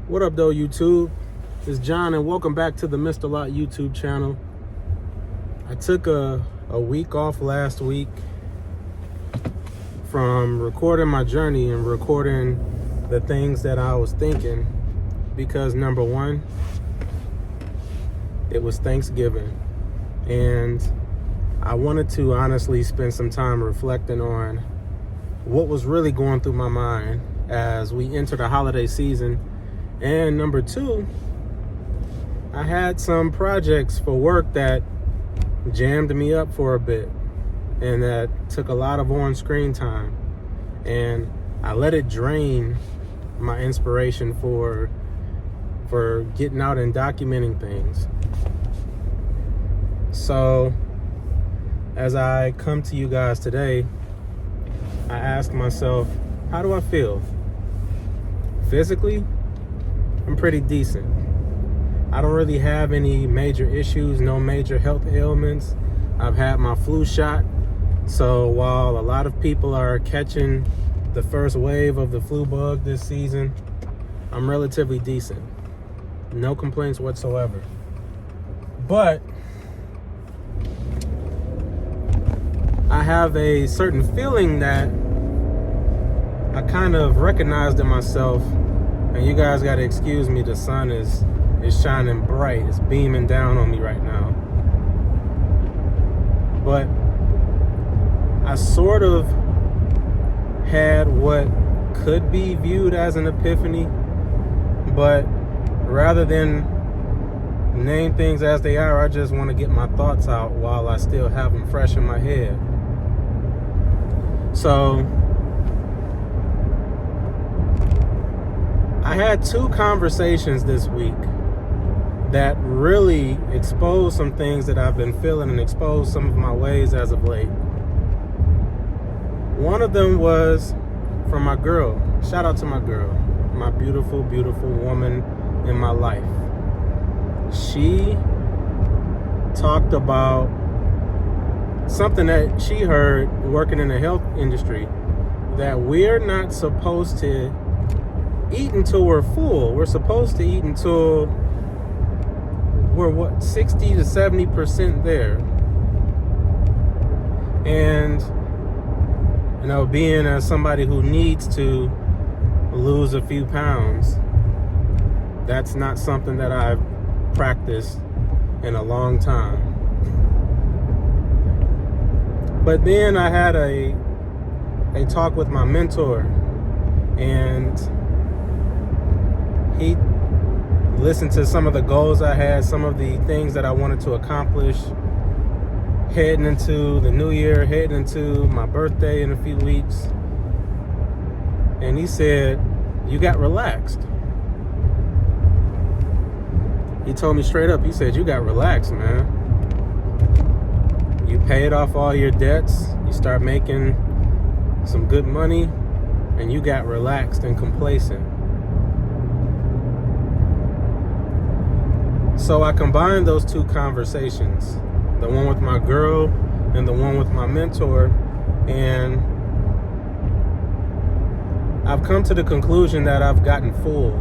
What up, though, YouTube? It's John, and welcome back to the Mr. Lot YouTube channel. I took a week off last week from recording my journey and recording the things that I was thinking because, number one, it was Thanksgiving, and I wanted to honestly spend some time reflecting on what was really going through my mind as we enter the holiday season. And number two, I had some projects for work that jammed me up for a bit and that took a lot of on-screen time, and I let it drain my inspiration for getting out and documenting things. So as I come to you guys today, I ask myself, how do I feel? Physically, I'm pretty decent. I don't really have any major issues, no major health ailments. I've had my flu shot. So while a lot of people are catching the first wave of the flu bug this season, I'm relatively decent. No complaints whatsoever. But I have a certain feeling that I kind of recognized in myself. And you guys got to excuse me, the sun is shining bright. It's beaming down on me right now. But I sort of had what could be viewed as an epiphany, but rather than name things as they are, I just want to get my thoughts out while I still have them fresh in my head. So I had two conversations this week that really exposed some things that I've been feeling and exposed some of my ways as of late. One of them was from my girl. Shout out to my girl, my beautiful, beautiful woman in my life. She talked about something that she heard working in the health industry, that we're not supposed to eat until we're full. We're supposed to eat until we're 60 to 70% there. And being as somebody who needs to lose a few pounds, that's not something that I've practiced in a long time. But then I had a talk with my mentor, and he listened to some of the goals I had, some of the things that I wanted to accomplish heading into the new year, heading into my birthday in a few weeks. And he said, you got relaxed. He told me straight up, he said, you got relaxed, man. You paid off all your debts, you start making some good money, and you got relaxed and complacent. So I combined those two conversations, the one with my girl and the one with my mentor, and I've come to the conclusion that I've gotten full.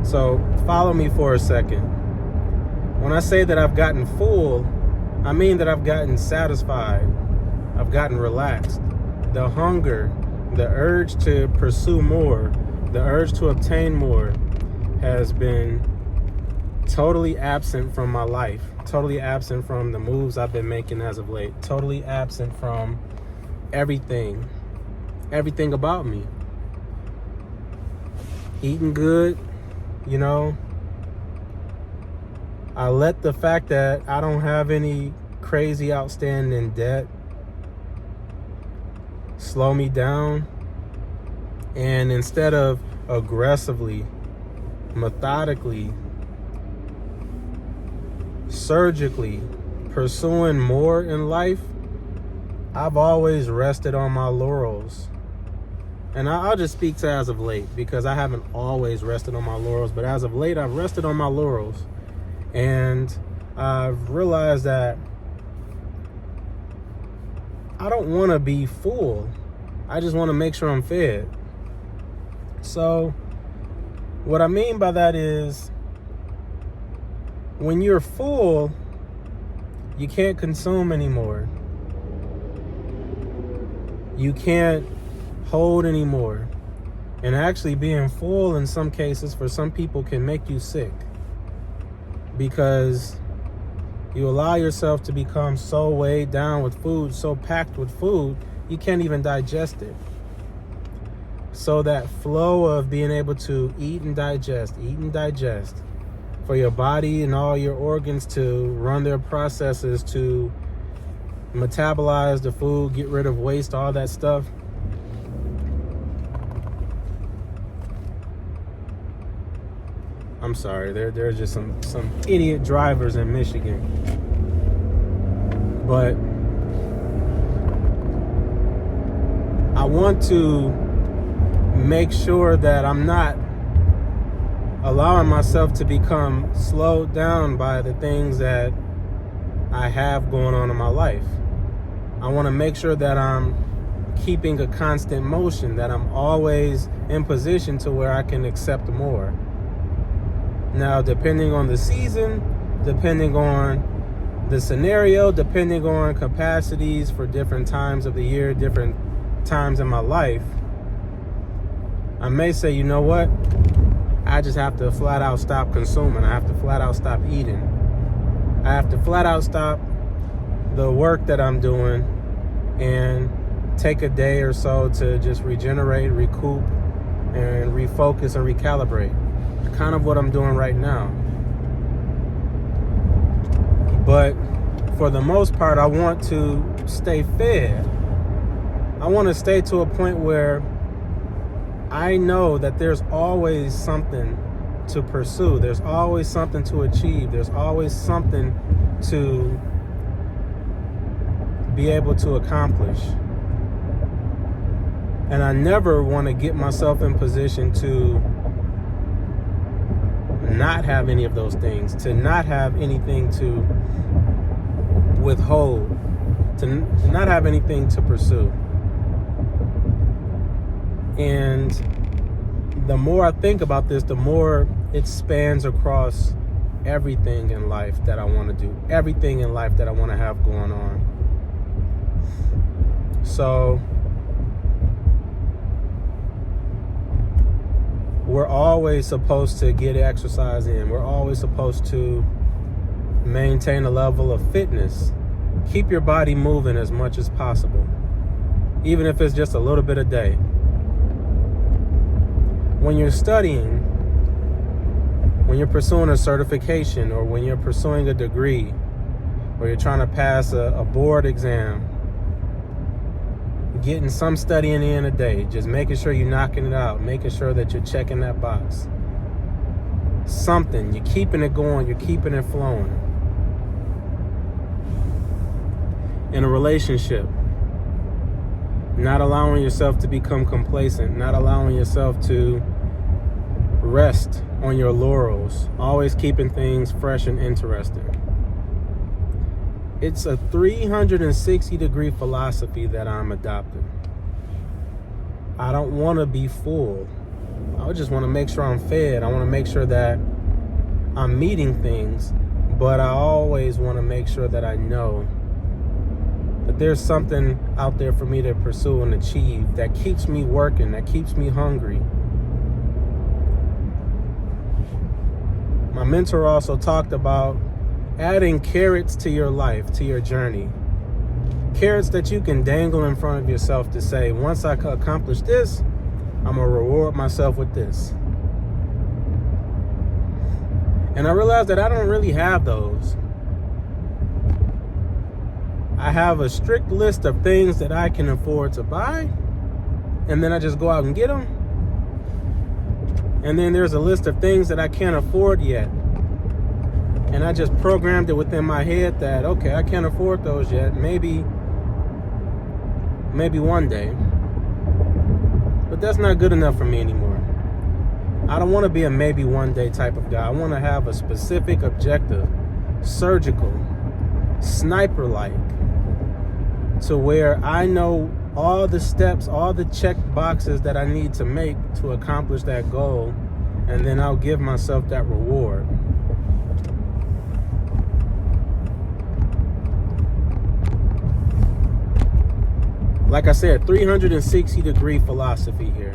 So follow me for a second. When I say that I've gotten full, I mean that I've gotten satisfied. I've gotten relaxed. The hunger, the urge to pursue more, the urge to obtain more has been totally absent from my life, totally absent from the moves I've been making as of late, totally absent from everything about me. Eating good, I let the fact that I don't have any crazy outstanding debt slow me down, and instead of aggressively, methodically, surgically pursuing more in life, I've always rested on my laurels. And I'll just speak to as of late, because I haven't always rested on my laurels, but as of late I've rested on my laurels, and I've realized that I don't want to be full. I just want to make sure I'm fed. So what I mean by that is, when you're full, you can't consume anymore. You can't hold anymore. And actually being full in some cases for some people can make you sick, because you allow yourself to become so weighed down with food, so packed with food, you can't even digest it. So that flow of being able to eat and digest, for your body and all your organs to run their processes to metabolize the food, get rid of waste, all that stuff. I'm sorry, there are just some idiot drivers in Michigan. But I want to make sure that I'm not allowing myself to become slowed down by the things that I have going on in my life. I want to make sure that I'm keeping a constant motion, that I'm always in position to where I can accept more. Now, depending on the season, depending on the scenario, depending on capacities for different times of the year, different times in my life, I may say, you know what? I just have to flat out stop consuming. I have to flat out stop eating. I have to flat out stop the work that I'm doing and take a day or so to just regenerate, recoup, and refocus and recalibrate. Kind of what I'm doing right now. But for the most part, I want to stay fed. I want to stay to a point where I know that there's always something to pursue. There's always something to achieve. There's always something to be able to accomplish. And I never want to get myself in position to not have any of those things, to not have anything to withhold, to not have anything to pursue. And the more I think about this, the more it spans across everything in life that I want to do, everything in life that I want to have going on. So we're always supposed to get exercise in. We're always supposed to maintain a level of fitness. Keep your body moving as much as possible, even if it's just a little bit a day. When you're studying, when you're pursuing a certification, or when you're pursuing a degree, or you're trying to pass a board exam, getting some studying in a day, just making sure you're knocking it out, making sure that you're checking that box. Something, you're keeping it going, you're keeping it flowing. In a relationship, not allowing yourself to become complacent, not allowing yourself to rest on your laurels, always keeping things fresh and interesting. It's a 360-degree philosophy that I'm adopting. I don't want to be full. I just want to make sure I'm fed. I want to make sure that I'm meeting things, but I always want to make sure that I know that there's something out there for me to pursue and achieve that keeps me working, that keeps me hungry. My mentor also talked about adding carrots to your life, to your journey. Carrots that you can dangle in front of yourself to say, once I accomplish this, I'm going to reward myself with this. And I realized that I don't really have those. I have a strict list of things that I can afford to buy, and then I just go out and get them. And then there's a list of things that I can't afford yet. And I just programmed it within my head that, okay, I can't afford those yet. Maybe one day. But that's not good enough for me anymore. I don't want to be a maybe one day type of guy. I want to have a specific objective, surgical, sniper-like, to where I know all the steps, all the check boxes that I need to make to accomplish that goal, and then I'll give myself that reward. Like I said, 360-degree philosophy here.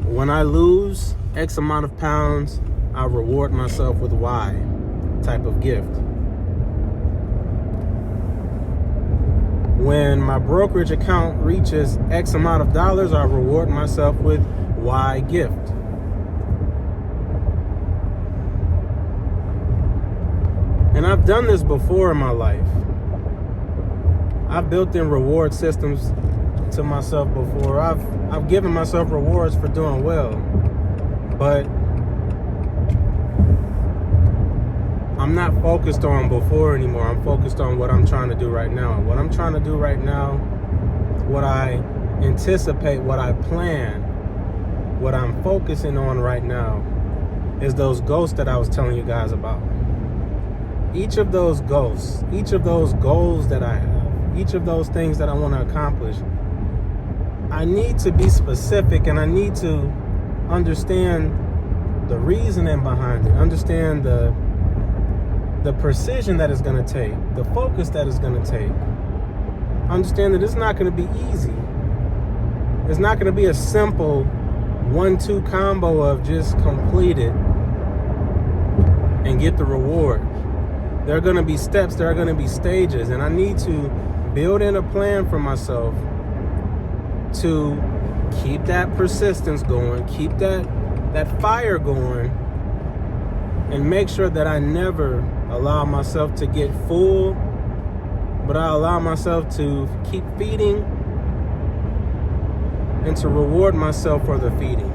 When I lose X amount of pounds, I reward myself with Y type of gift. When my brokerage account reaches X amount of dollars, I reward myself with Y gift. And I've done this before in my life. I've built in reward systems to myself before. I've given myself rewards for doing well. But I'm not focused on before anymore. I'm focused on what I'm trying to do right now. And what I'm trying to do right now, what I anticipate, what I plan, what I'm focusing on right now is those ghosts that I was telling you guys about. Each of those ghosts, each of those goals that I have, each of those things that I want to accomplish, I need to be specific, and I need to understand the reasoning behind it, understand the precision that it's going to take, the focus that it's going to take. Understand that it's not going to be easy. It's not going to be a simple 1-2 combo of just complete it and get the reward. There are going to be steps, there are going to be stages, and I need to build in a plan for myself to keep that persistence going, keep that fire going, and make sure that I never allow myself to get full, but I allow myself to keep feeding and to reward myself for the feeding.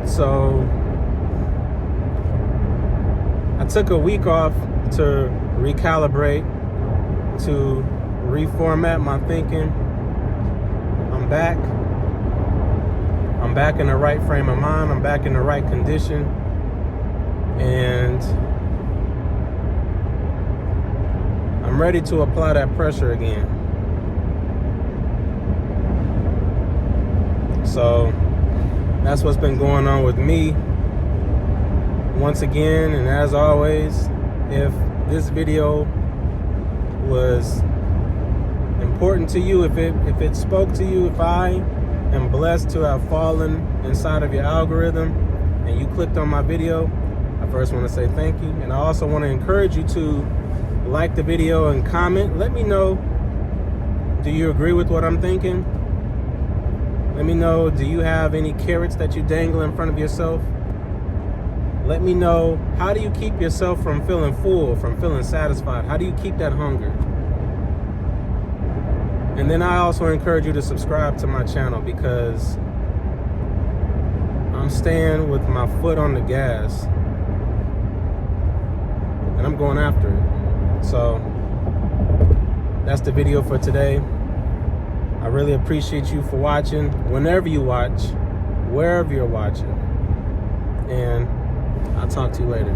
So I took a week off to recalibrate, to reformat my thinking. I'm back. I'm back in the right frame of mind. I'm back in the right condition. And I'm ready to apply that pressure again. So that's what's been going on with me. Once again, and as always, if this video was important to you, if it spoke to you, if I am blessed to have fallen inside of your algorithm and you clicked on my video, I first want to say thank you. And I also want to encourage you to like the video and comment. Let me know, do you agree with what I'm thinking? Let me know, do you have any carrots that you dangle in front of yourself? Let me know, how do you keep yourself from feeling full, from feeling satisfied? How do you keep that hunger? And then I also encourage you to subscribe to my channel, because I'm staying with my foot on the gas and I'm going after it. So that's the video for today. I really appreciate you for watching, whenever you watch, wherever you're watching. And I'll talk to you later.